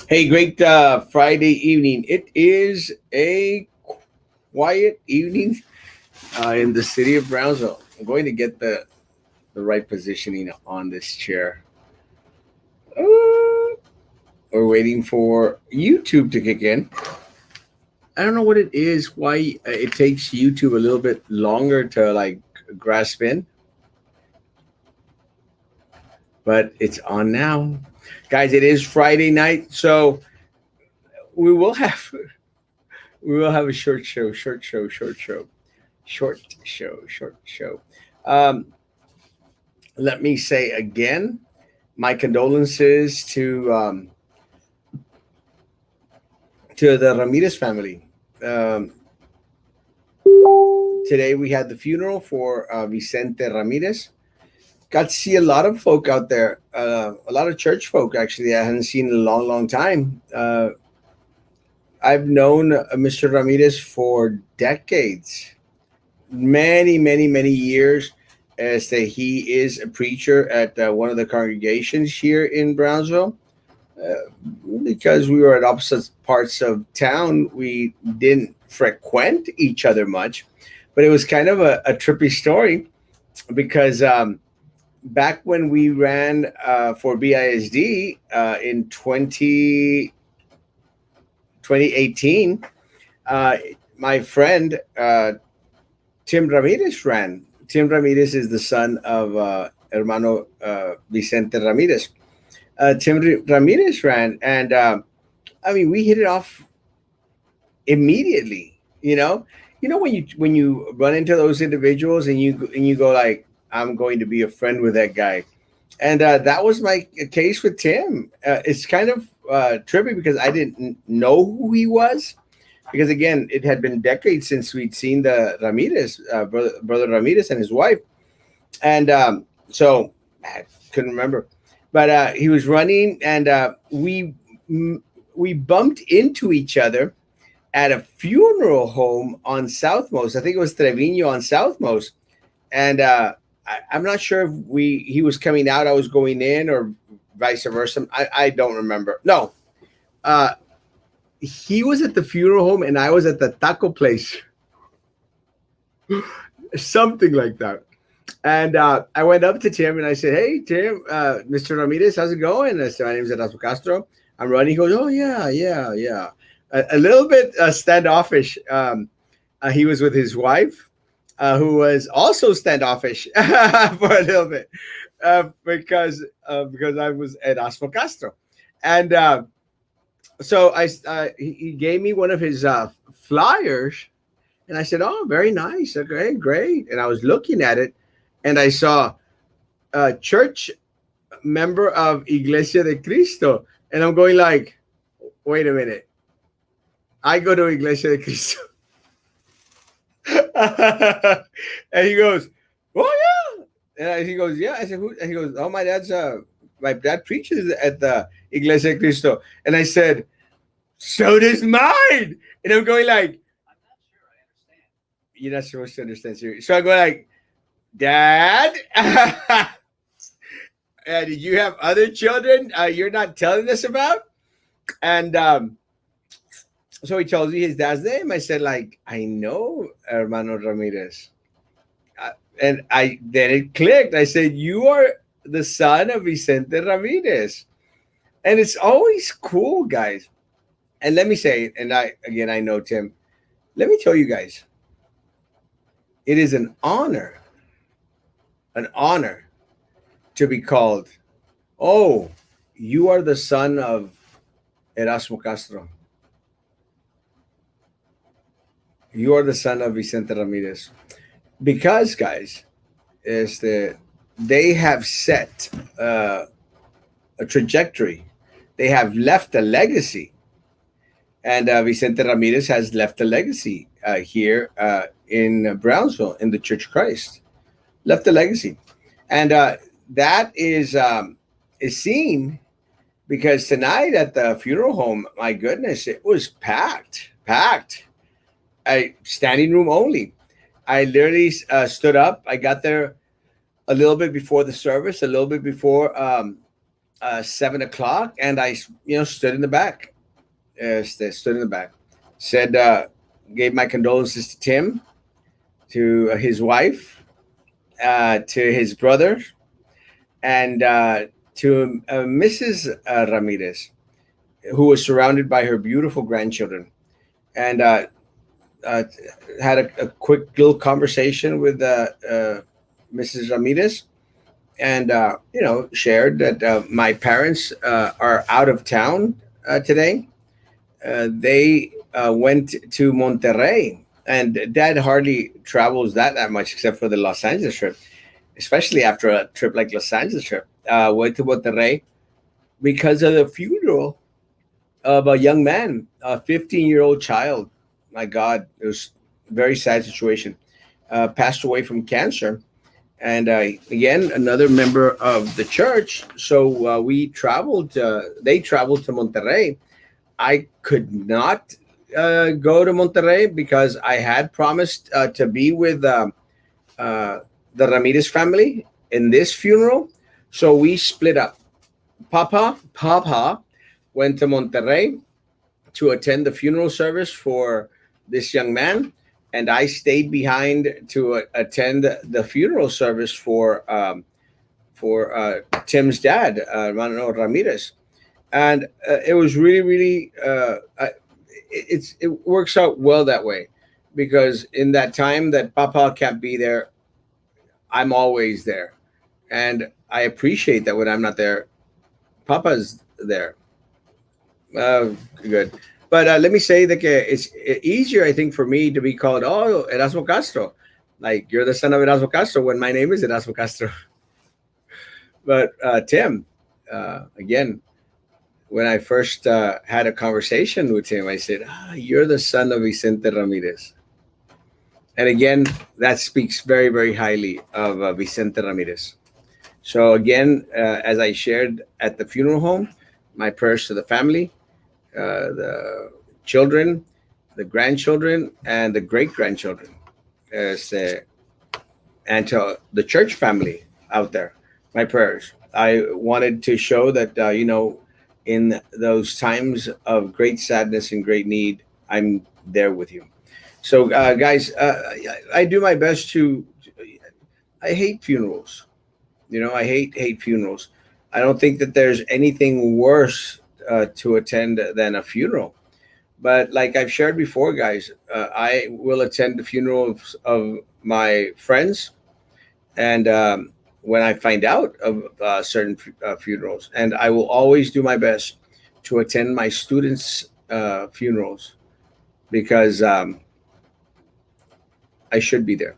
Hey, great Friday evening. It is a quiet evening in the city of Brownsville. I'm going to get the right positioning on this chair. Uh, we're waiting for YouTube to kick in. I don't know what it is, why it takes YouTube a little bit longer to like grasp in, but it's on now. Guys, it is Friday night, so we will have we will have a short show. Um, Let me say again, my condolences to the Ramirez family. Um, Today we had the funeral for Vicente Ramirez. Got to see a lot of folk out there, a lot of church folk actually I hadn't seen in a long, long time. I've known Mr. Ramirez for decades, many years, as that he is a preacher at one of the congregations here in Brownsville. Uh, because we were at opposite parts of town, we didn't frequent each other much, but it was kind of a trippy story because back when we ran for BISD in 2018, uh, my friend Tim Ramirez ran. Tim Ramirez is the son of Hermano Vicente Ramirez. Ramirez ran, and I mean, we hit it off immediately. When you run into those individuals and you go like, I'm going to be a friend with that guy, and that was my case with Tim. It's kind of trippy because I didn't know who he was because again, it had been decades since we'd seen the Ramirez brother Ramirez and his wife, and so I couldn't remember. But he was running, and we bumped into each other at a funeral home on Southmost. I think it was Trevino on Southmost, and I'm not sure if he was coming out, I was going in, or vice versa. I don't remember. No, uh, he was at the funeral home, and I was at the taco place, something like that. And I went up to Tim and I said, "Hey, Tim, Mr. Ramirez, how's it going?" I said, "My name is Erasmo Castro. I'm running." He goes, "Oh yeah, yeah, yeah." A little bit standoffish. He was with his wife, who was also standoffish for a little bit because I was Erasmo Castro, and so he gave me one of his flyers, and I said, "Oh, very nice. Okay, great." And I was looking at it, and I saw a church member of Iglesia de Cristo, and I'm going like, "Wait a minute, I go to Iglesia de Cristo." And he goes, "Oh yeah," and he goes, "Yeah." I said, "Who?" And he goes, "Oh, my dad preaches at the Iglesia de Cristo," and I said, "So does mine." And I'm going like, "You're not supposed to understand." So I go like, "Dad." Did you have other children you're not telling us about? And so he tells me his dad's name. I said, like, I know Hermano Ramirez. And I then it clicked. I said, you are the son of Vicente Ramirez. And it's always cool, guys. And let me say, and I know Tim. Let me tell you guys, it is an honor to be called, oh, you are the son of Erasmo Castro. You are the son of Vicente Ramirez. Because, guys, is that they have set a trajectory. They have left a legacy. And Vicente Ramirez has left a legacy here in Brownsville in the Church of Christ. Left a legacy. And that is seen because tonight at the funeral home, my goodness, it was packed. Standing room only. I literally stood up. I got there a little bit before the service, a little bit before 7 o'clock, and I, stood in the back. Stood in the back. Said, gave my condolences to Tim, to his wife, to his brother, and to Mrs. Ramirez, who was surrounded by her beautiful grandchildren, and uh, had a quick little conversation with Mrs. Ramirez, and shared that my parents are out of town today. They went to Monterrey, and Dad hardly travels that much except for the Los Angeles trip, especially after a trip like Los Angeles trip. Went to Monterrey because of the funeral of a young man, a 15-year-old child. My God, it was a very sad situation. Passed away from cancer. And again, another member of the church. So we traveled. They traveled to Monterrey. I could not go to Monterrey because I had promised to be with uh, the Ramirez family in this funeral. So we split up. Papa went to Monterrey to attend the funeral service for this young man, and I stayed behind to attend the funeral service for Tim's dad, Manuel Ramirez, and it was really, really. It works out well that way, because in that time that Papa can't be there, I'm always there, and I appreciate that when I'm not there, Papa's there. Good. But let me say that it's easier, I think, for me to be called, oh, Erasmo Castro. Like, you're the son of Erasmo Castro when my name is Erasmo Castro. But Tim, again, when I first had a conversation with him, I said, you're the son of Vicente Ramirez. And again, that speaks very, very highly of Vicente Ramirez. So again, as I shared at the funeral home, my prayers to the family, the children, the grandchildren, and the great grandchildren, este, and to the church family out there. My prayers. I wanted to show that, in those times of great sadness and great need, I'm there with you. So, guys, I do my best to. I hate funerals. I hate funerals. I don't think that there's anything worse to attend than a funeral. But like I've shared before, guys, I will attend the funeral of my friends, and when I find out of certain funerals, and I will always do my best to attend my students' funerals, because I should be there,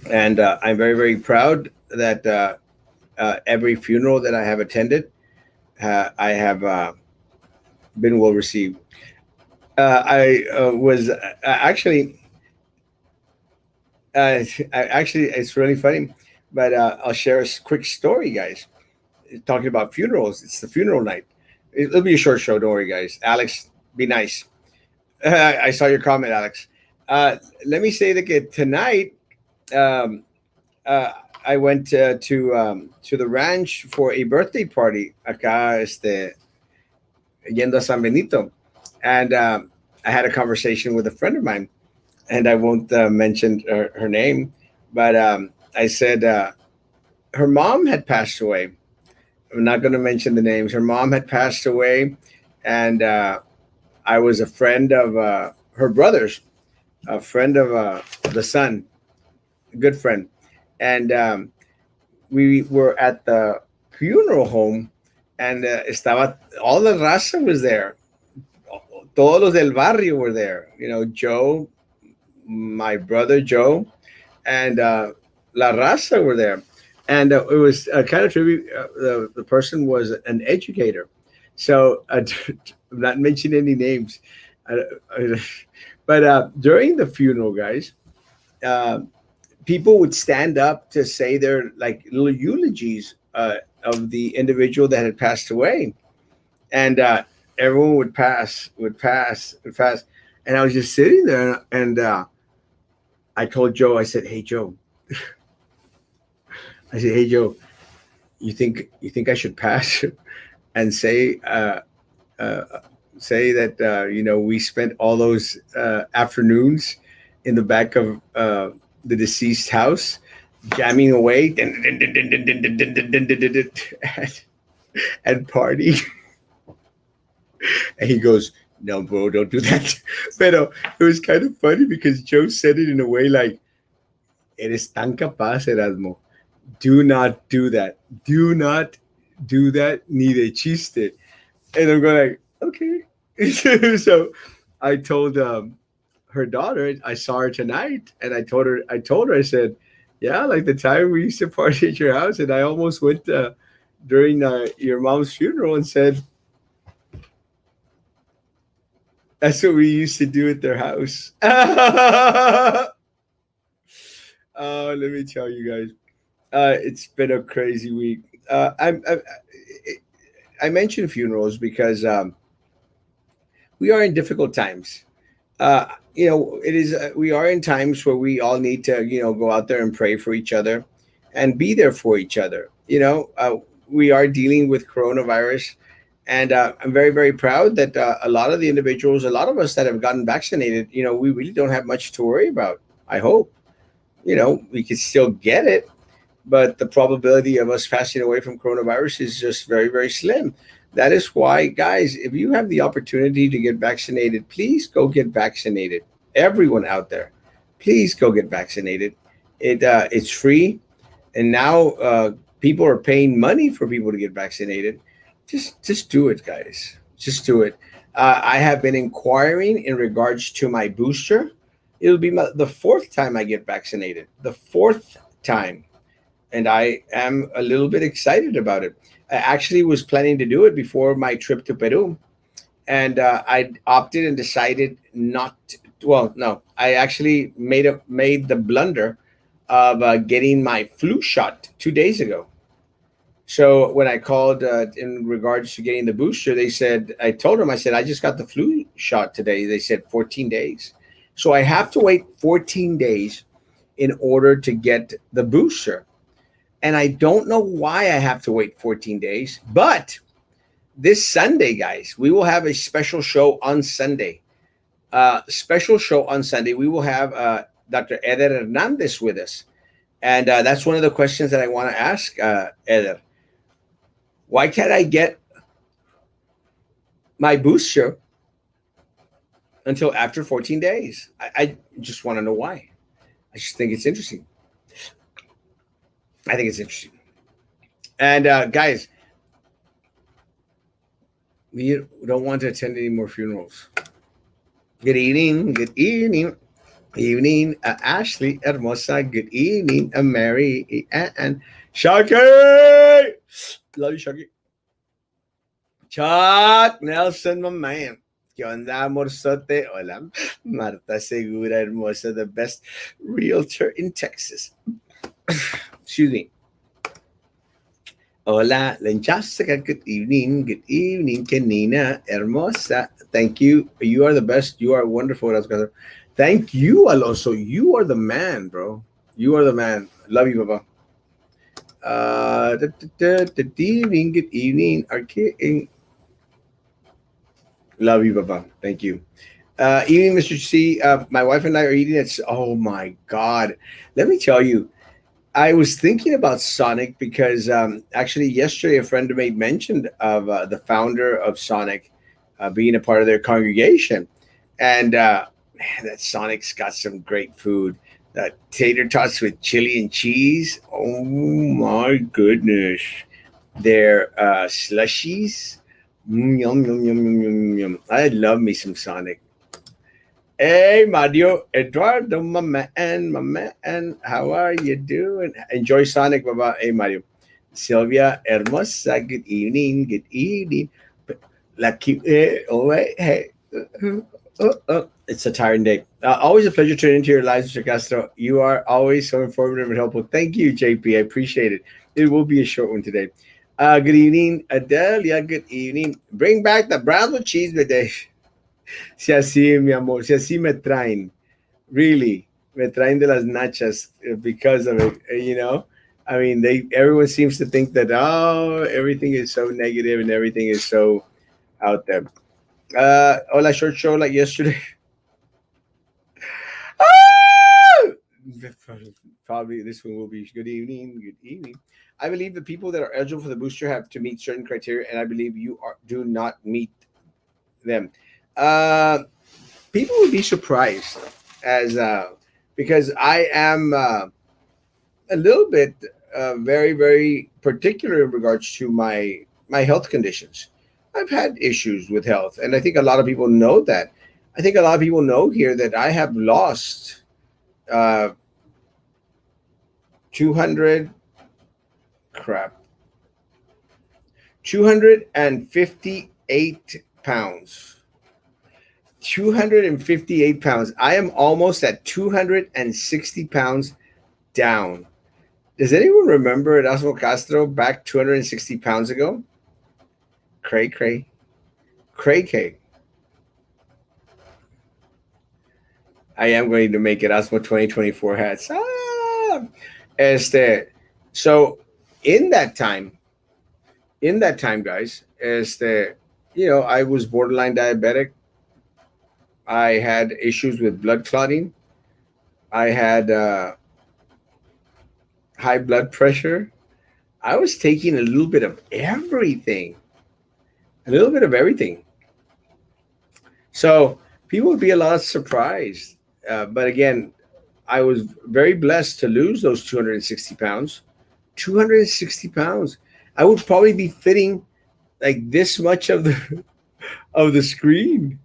and I'm very, very proud that every funeral that I have attended, I have been well received. I was actually, it's really funny, but I'll share a quick story, guys. Talking about funerals, it's the funeral night. It'll be a short show. Don't worry, guys. Alex, be nice. I saw your comment, Alex. Let me say that tonight, um, uh, I went to the ranch for a birthday party acá, yendo a San Benito, and I had a conversation with a friend of mine, and I won't mention her name, but I said her mom had passed away. I'm not going to mention the names. Her mom had passed away, and I was a friend of her brother's, a friend of the son, a good friend, and we were at the funeral home, and estaba all the raza was there. Todos los del barrio were there. Joe, my brother Joe, and La Raza were there, and it was a kind of tribute. The person was an educator, so I'm not mentioning any names, uh, but during the funeral, guys, uh, people would stand up to say their like little eulogies of the individual that had passed away, and everyone would pass, and I was just sitting there, and I told Joe, I said, "Hey Joe," I said, "Hey Joe, you think I should pass and uh, say that we spent all those afternoons in the back of the deceased house jamming away and party. And he goes, "No, bro, don't do that." But it was kind of funny because Joe said it in a way like, "Eres tan capaz, Erasmo. Do not do that. Do not do that. Ni de chiste." And I'm going like, okay. So I told her daughter, I saw her tonight, and I said, yeah, like the time we used to party at your house, and I almost went during your mom's funeral and said, that's what we used to do at their house. Let me tell you guys, it's been a crazy week. I mentioned funerals because we are in difficult times. uh, it is. We are in times where we all need to, go out there and pray for each other, and be there for each other. We are dealing with coronavirus, and I'm very, very proud that a lot of the individuals, a lot of us that have gotten vaccinated, we really don't have much to worry about. I hope, we could still get it, but the probability of us passing away from coronavirus is just very, very slim. That is why, guys, if you have the opportunity to get vaccinated, please go get vaccinated. Everyone out there, please go get vaccinated. It's free, and now people are paying money for people to get vaccinated. Just do it, guys. Just do it. I have been inquiring in regards to my booster. It'll be the fourth time I get vaccinated. The fourth time, and I am a little bit excited about it. I actually was planning to do it before my trip to Peru, and I opted and decided not. Well, no, I actually made the blunder of getting my flu shot 2 days ago. So when I called in regards to getting the booster, they said, I told them, I said, I just got the flu shot today. They said 14 days. So I have to wait 14 days in order to get the booster. And I don't know why I have to wait 14 days, but this Sunday, guys, we will have a special show on Sunday. Special show on Sunday. We will have Dr. Eder Hernandez with us. And that's one of the questions that I want to ask Eder. Why can't I get my booster until after 14 days? I just want to know why. I just think it's interesting. I think it's interesting. And guys, we don't want to attend any more funerals. Good evening. Good evening. Evening, Ashley Hermosa. Good evening, Mary and Shaki. Love you, Shaki. Chuck Nelson, my man. ¿Qué onda, amorzote? Hola, Marta Segura Hermosa, the best realtor in Texas. Excuse me. Hola, Lenchaska. Good evening. Good evening, Kenina Hermosa. Thank you. You are the best. You are wonderful. Thank you, Alonso. You are the man, bro. You are the man. Love you, Papa. Good evening. Good evening. Arcade. Love you, Papa. Thank you. Evening, Mr. C. My wife and I are eating it. Oh my God. Let me tell you, I was thinking about Sonic because actually yesterday a friend made mention of the founder of Sonic being a part of their congregation. And man, that Sonic's got some great food. Tater tots with chili and cheese. Oh my goodness. Their slushies. Yum, yum, yum, yum, yum, yum. I love me some Sonic. Hey, Mario, Eduardo, my man, how are you doing? Enjoy Sonic, Baba. Hey, Mario. Sylvia, hermosa, good evening, good evening. Lucky, all right, hey. It's a tiring day. Always a pleasure tuning into your lives, Mr. Castro. You are always so informative and helpful. Thank you, JP. I appreciate it. It will be a short one today. Good evening, Adelia. Good evening. Bring back the brown with cheese with the. Si así, mi amor, si así me traen, really, me traen de las nachas because of it, I mean, everyone seems to think that everything is so negative and everything is so out there. Hola, short show like yesterday. Ah! Probably this one will be good evening. Good evening. I believe the people that are eligible for the booster have to meet certain criteria, and I believe do not meet them. Uh, People would be surprised as because I am a little bit very particular in regards to my health conditions. I've had issues with health, and I think a lot of people know that. I think a lot of people know here that I have lost uh, 200 crap 258 pounds. 258 pounds. I am almost at 260 pounds down. Does anyone remember Erasmo Castro back 260 pounds ago? Cray cray. Cray cray. I am going to make Erasmo 2024 hats. Este, so in that time, guys, I was borderline diabetic. I had issues with blood clotting. I had high blood pressure. I was taking a little bit of everything, a little bit of everything. So people would be a lot surprised. But again, I was very blessed to lose those 260 pounds. 260 pounds. I would probably be fitting like this much of the of the screen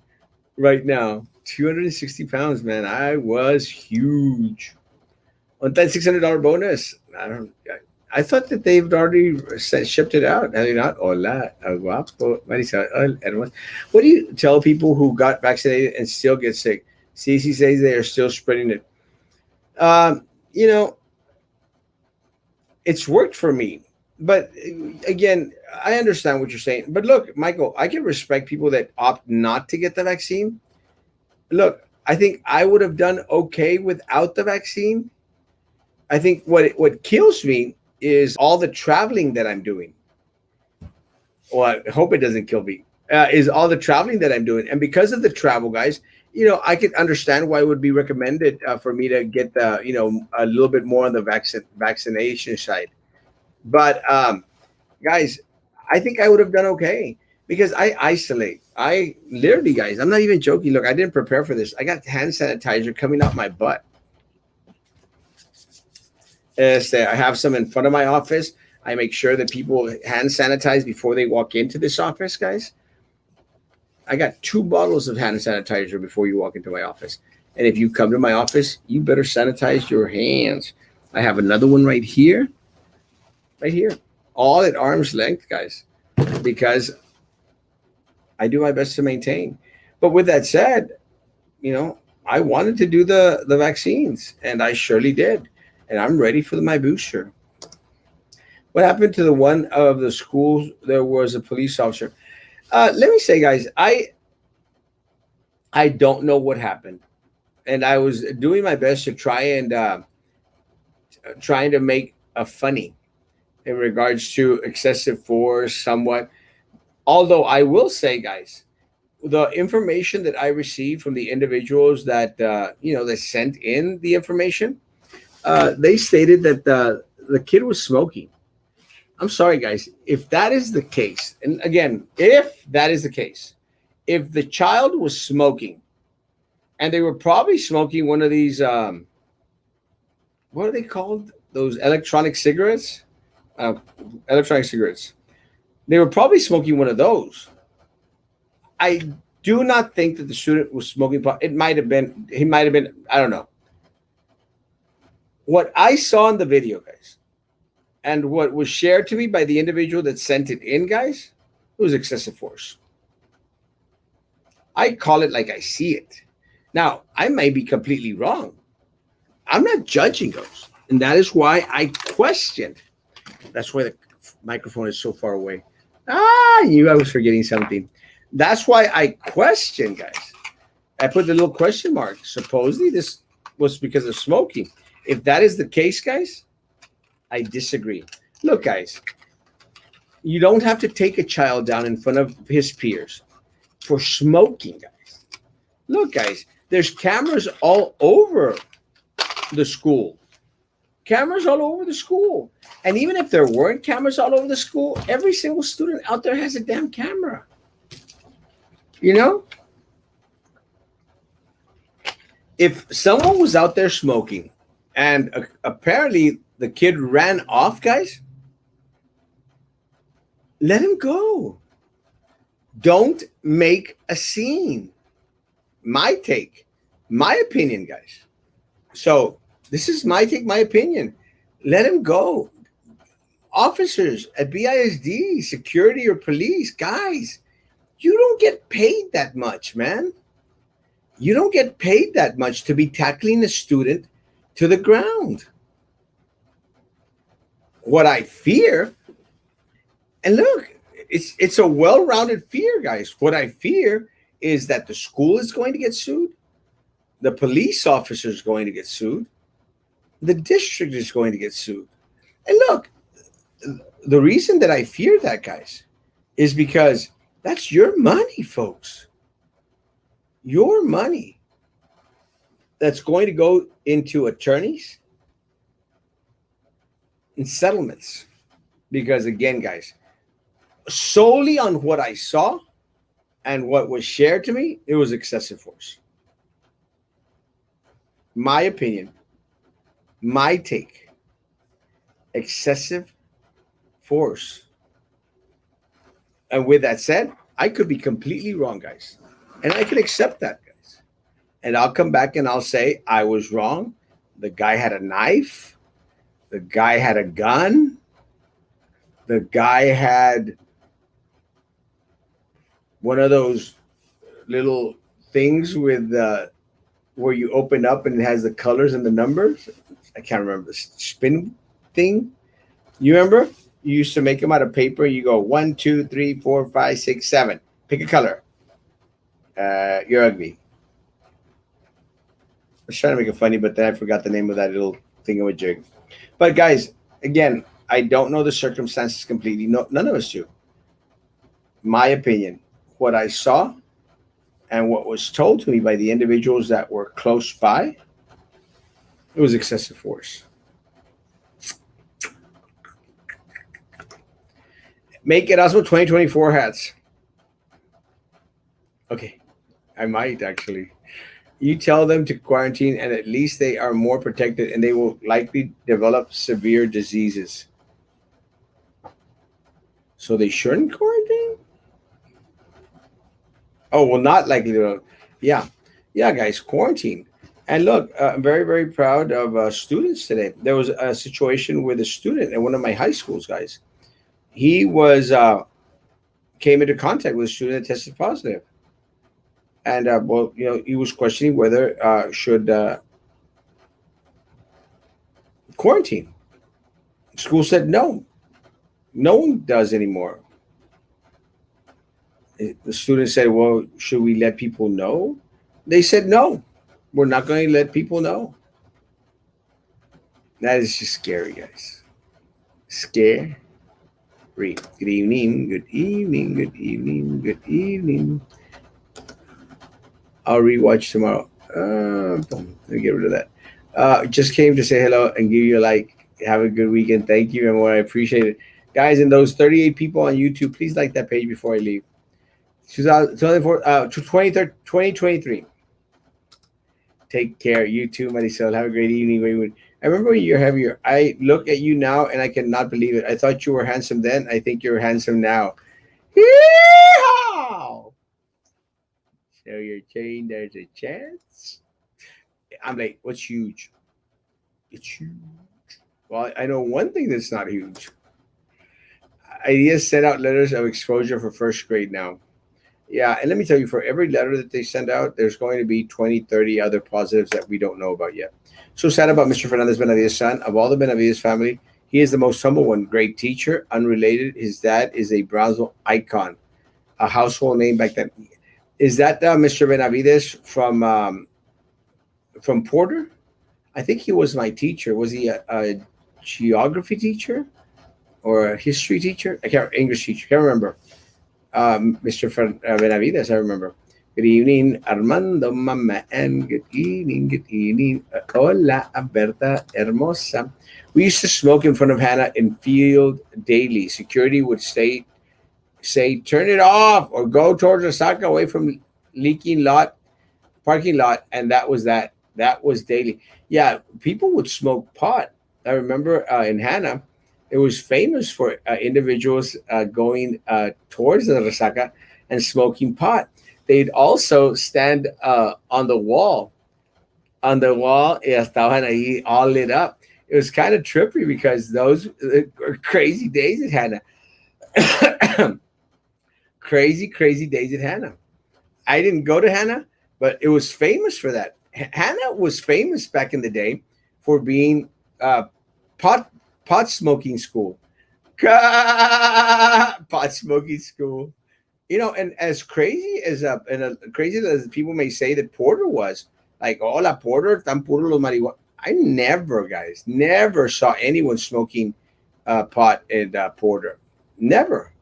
right now. 260 pounds, man. I was huge. On that $600 bonus, I don't. I thought that they've already shipped it out. Have they not? Hola, guapo, Marisa, hermoso. What do you tell people who got vaccinated and still get sick? CC says they are still spreading it. Um, you know, it's worked for me. But again, I understand what you're saying. But look, Michael, I can respect people that opt not to get the vaccine. Look, I think I would have done okay without the vaccine. I think what kills me is all the traveling that I'm doing. Well, I hope it doesn't kill me. Is all the traveling that I'm doing, and because of the travel, guys, I could understand why it would be recommended for me to get the, a little bit more on the vaccination side. But guys, I think I would have done okay because I isolate. I literally, guys, I'm not even joking. Look, I didn't prepare for this. I got hand sanitizer coming out my butt. I have some in front of my office. I make sure that people hand sanitize before they walk into this office, guys. I got 2 bottles of hand sanitizer before you walk into my office. And if you come to my office, you better sanitize your hands. I have another one right here, all at arm's length, guys, because I do my best to maintain. But with that said, I wanted to do the vaccines, and I surely did, and I'm ready for my booster. What happened to the one of the schools? There was a police officer. Let me say, guys, I don't know what happened, and I was doing my best to trying to make a funny in regards to excessive force, somewhat. Although I will say, guys, the information that I received from the individuals that that sent in the information, they stated that the kid was smoking. I'm sorry, guys. If that is the case, and again, if that is the case, if the child was smoking, and they were probably smoking one of these, what are they called? Those electronic cigarettes? Uh, Electronic cigarettes. They were probably smoking one of those. I do not think that the student was smoking pot. It might have been, he might have been, I don't know. What I saw in the video, guys, and what was shared to me by the individual that sent it in, guys, it was excessive force. I call it like I see it. Now, I may be completely wrong. I'm not judging those. And that is why I questioned. That's why the microphone is so far away. I knew I was forgetting something. That's why I questioned, guys. I put the little question mark. Supposedly this was because of smoking. If that is the case, guys, I disagree. Look, guys, you don't have to take a child down in front of his peers for smoking, guys. Look, guys, there's cameras all over the school. Cameras all over the school. And even if there weren't cameras all over the school, every single student out there has a damn camera. You know, if someone was out there smoking and apparently the kid ran off, guys, let him go. Don't make a scene. My take, my opinion, guys. So this is my take, my opinion. Let him go. Officers at BISD, security or police, guys, you don't get paid that much, man. You don't get paid that much to be tackling a student to the ground. What I fear, and look, it's a well-rounded fear, guys. What I fear is that the school is going to get sued, the police officer is going to get sued, the district is going to get sued. And look, the reason that I fear that, guys, is because that's your money, folks. Your money that's going to go into attorneys and settlements. Because again, guys, solely on what I saw and what was shared to me, it was excessive force. My opinion, my take, excessive force. And with that said, I could be completely wrong, guys. And I can accept that, guys. And I'll come back and I'll say I was wrong. The guy had a knife. The guy had a gun. The guy had one of those little things with where you open up and it has the colors and the numbers. I can't remember the spin thing. You remember? You used to make them out of paper. You go 1, 2, 3, 4, 5, 6, 7. Pick a color. You're ugly. I was trying to make it funny, but then I forgot the name of that little thingamajig. But guys, again, I don't know the circumstances completely. No, none of us do. My opinion, what I saw and what was told to me by the individuals that were close by, it was excessive force. Make Erasmo 2024 hats. Okay, I might actually. You tell them to quarantine and at least they are more protected and they will likely develop severe diseases. So they shouldn't quarantine? Oh, well, not likely to. Yeah. Yeah, guys, quarantine. And look, I'm very, very proud of students today. There was a situation with a student at one of my high schools, guys. He was came into contact with a student that tested positive. And well, he was questioning whether should quarantine. School said no, no one does anymore. The student said, "Well, should we let people know?" They said, "No, we're not going to let people know." That is just scary, guys. Scary. Good evening. Good evening. Good evening. Good evening. I'll rewatch tomorrow. Boom. Let me get rid of that. Just came to say hello and give you a like. Have a good weekend. Thank you, and more. I appreciate it. Guys, and those 38 people on YouTube, please like that page before I leave. 2023. Take care. You too, Marisol. Have a great evening. I remember when you're heavier. I look at you now and I cannot believe it. I thought you were handsome then. I think you're handsome now. Yeehaw! So you're saying there's a chance? I'm like, what's huge? It's huge. Well, I know one thing that's not huge. Ideas sent out letters of exposure for first grade now. Yeah, and let me tell you, for every letter that they send out, there's going to be 20, 30 other positives that we don't know about yet. So sad about Mr. Fernandez Benavides' son. Of all the Benavides family, he is the most humble one. Great teacher, unrelated. His dad is a Brownsville icon, a household name back then. Is that Mr. Benavides from Porter? I think he was my teacher. Was he a geography teacher or a history teacher. I can't English teacher. Can't remember. Mr. Benavides, I remember. Good evening, Armando, mama, and good evening, good evening. Hola, Alberta, hermosa. We used to smoke in front of Hannah in field daily. Security would say, turn it off or go towards the Saka away from leaking lot, parking lot. And that was that. That was daily. Yeah, people would smoke pot. I remember in Hannah, it was famous for individuals going towards the Resaca and smoking pot. They'd also stand on the wall, estaban ahí all lit up. It was kind of trippy because those were crazy days at Hannah. Crazy, crazy days at Hannah. I didn't go to Hannah, but it was famous for that. Hannah was famous back in the day for being uh, pot pot smoking school. Pot smoking school. And as crazy as crazy as people may say that Porter was, like, hola Porter, tan puro los marihuana. I never, guys, never saw anyone smoking pot in Porter. Never,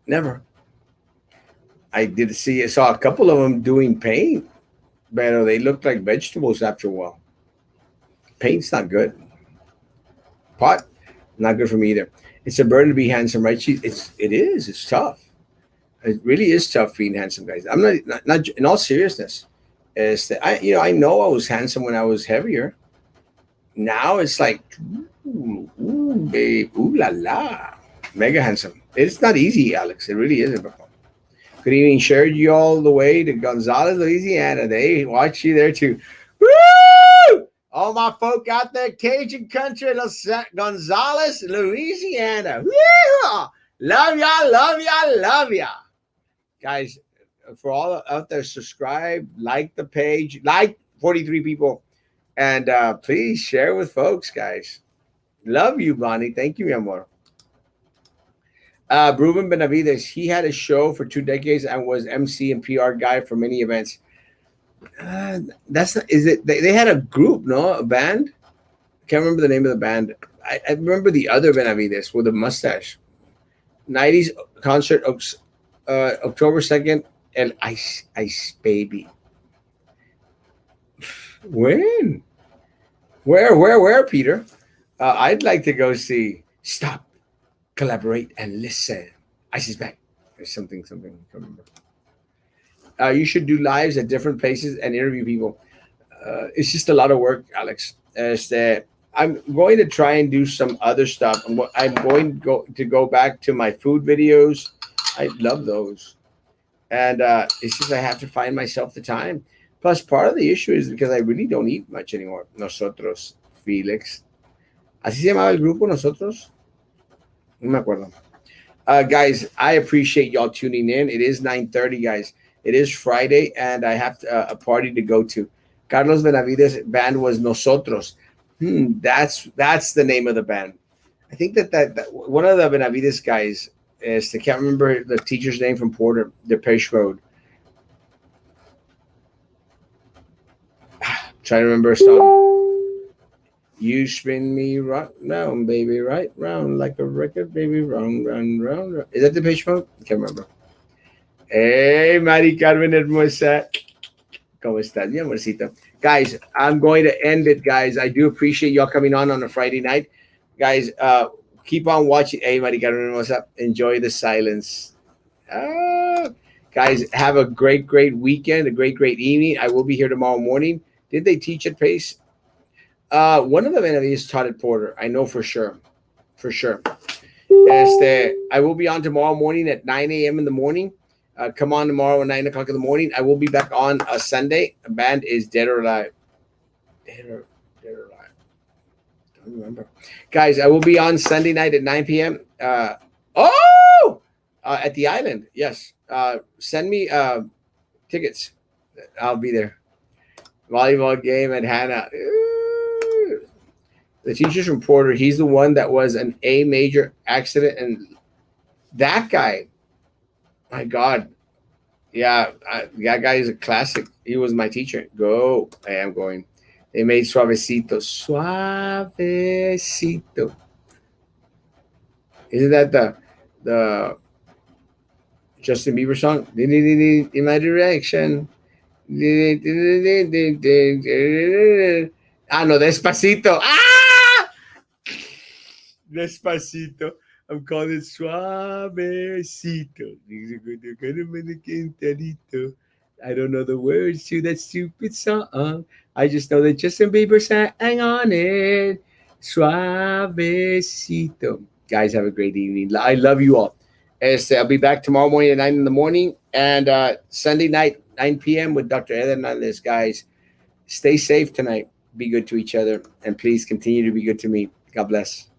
never. I saw a couple of them doing paint, but they looked like vegetables after a while. Paint's not good. Pot, not good for me either. It's a burden to be handsome, right? It is. It's tough. It really is tough being handsome, guys. I'm not in all seriousness. Is that I know I was handsome when I was heavier. Now it's like, ooh, babe, ooh la la, mega handsome. It's not easy, Alex. It really isn't. Good evening, shared you all the way to Gonzales, Louisiana. They watch you there too. Woo! All my folk out there, Cajun country, Gonzales, Louisiana. Woo! Love ya, love ya, love ya. Guys, for all out there, subscribe, like the page, like 43 people, and please share with folks, guys. Love you, Bonnie. Thank you, mi amor. Ruben Benavides, he had a show for 2 decades and was MC and PR guy for many events. That's not, is it? They had a group, no, a band. Can't remember the name of the band. I remember the other Benavides with a mustache. 90s concert, October 2nd, El Ice Baby. When? Where, Peter? I'd like to go see Stop, Collaborate, and Listen. Ice is back. Or something. I can't remember. You should do lives at different places and interview people. It's just a lot of work, Alex. As that I'm going to try and do some other stuff. I'm going to go back to my food videos. I love those, and it's just I have to find myself the time. Plus, part of the issue is because I really don't eat much anymore. Nosotros, Felix. Así se llamaba el grupo, nosotros. No me acuerdo. Guys, I appreciate y'all tuning in. It is 9:30, guys. It is Friday, and I have a party to go to. Carlos Benavides' band was Nosotros. That's the name of the band. I think that one of the Benavides guys is I can't remember the teacher's name from Porter, Depeche Mode. Trying to remember a song. You spin me right round, baby, right round like a record, baby, round, round, round, round. Is that Depeche Mode? I can't remember. Hey, Mari Carmen Hermosa. ¿Cómo estás, mi amorcito? Guys, I'm going to end it, guys. I do appreciate y'all coming on a Friday night. Guys, keep on watching. Hey, Mari Carmen Hermosa. Enjoy the silence. Ah, guys, have a great, great weekend, a great, great evening. I will be here tomorrow morning. Did they teach at Pace? One of the Benavides taught at Porter. I know for sure. For sure. I will be on tomorrow morning at 9 a.m. in the morning. Come on tomorrow at 9 o'clock in the morning. I will be back on a Sunday. The band is Dead or Alive. Dead or Alive. Don't remember. Guys, I will be on Sunday night at 9 p.m. At the island. Yes. Send me tickets. I'll be there. Volleyball game at Hannah. The teacher's from Porter. He's the one that was an A major accident. And that guy, my God. Yeah, that guy is a classic. He was my teacher. Go. I am going. They made Suavecito. Suavecito. Isn't that the Justin Bieber song? In my direction. Ah, no, Despacito. Ah! Despacito. I'm calling it Suavecito. I don't know the words to that stupid song. I just know that Justin Bieber sang on it. Suavecito. Guys, have a great evening. I love you all. I'll be back tomorrow morning at 9 in the morning and Sunday night, 9 p.m. with Dr. Ed Hernandez. Guys, stay safe tonight. Be good to each other. And please continue to be good to me. God bless.